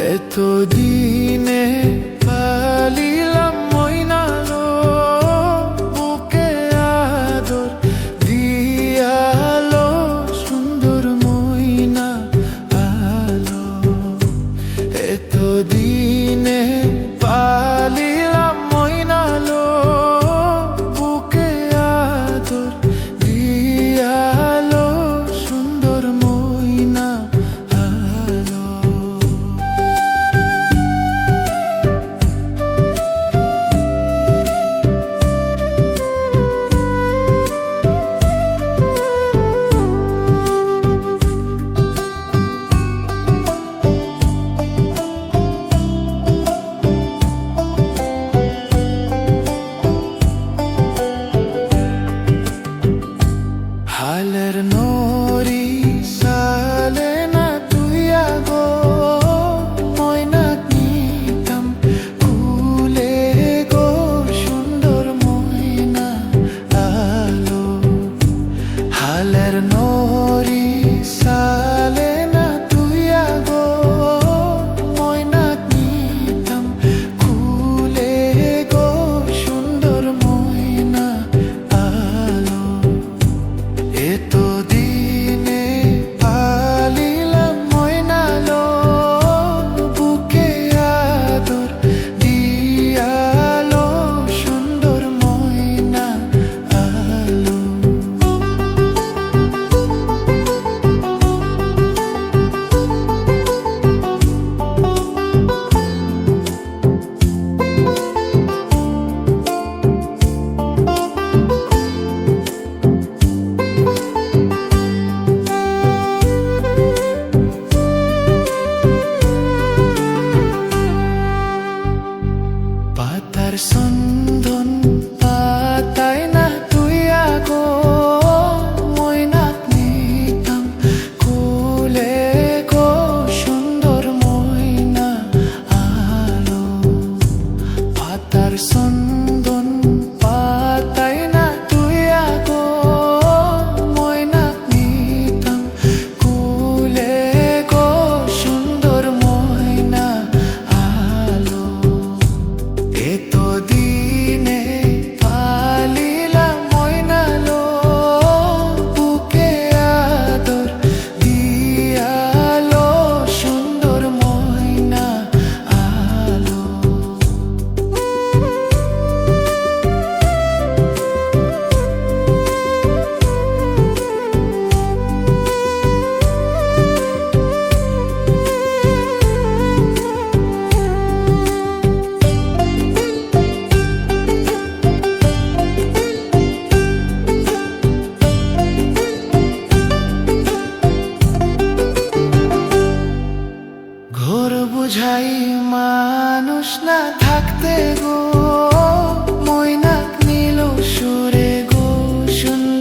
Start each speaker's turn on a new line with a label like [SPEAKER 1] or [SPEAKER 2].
[SPEAKER 1] এতদিনে পালিলাম ময়নালো বুকে আদর দিয়ালো সুন্দর ময়না আলো। এতদিনে পালিলাম ময়নালো বুকে আদর দিয়ালো সুন্দর ময়না আলো। হালের নরি সালে না তুই আগো ময়নাক নিতাম কুলে গো সুন্দর ময়না আলো। হালের নরি সালে না তুই আগো ময়নাক নিতাম কুলে গো সুন্দর ময়না আলো। এতদিনে পালিলাম ময়নালো বুকে আদর দিয়ালো সুন্দর ময়না আলো। পাতার সন্ধন পাতায় না তুই আগো ময়নাক নিতাম কুলে গো সুন্দর ময়না আলো। পাতার সন্ধন পাতায় না তুই আগো ময়নাক নিতাম কুলে গো সুন্দর ময়না আলো। এতদিনে পালিলাম ময়নালো বুকে আদর দিয়ালো সুন্দর ময়না আলো। ঘোর বুঝাই মানুষ না থাকতে গো ময়নাক নিল সুরে গো সুন্দর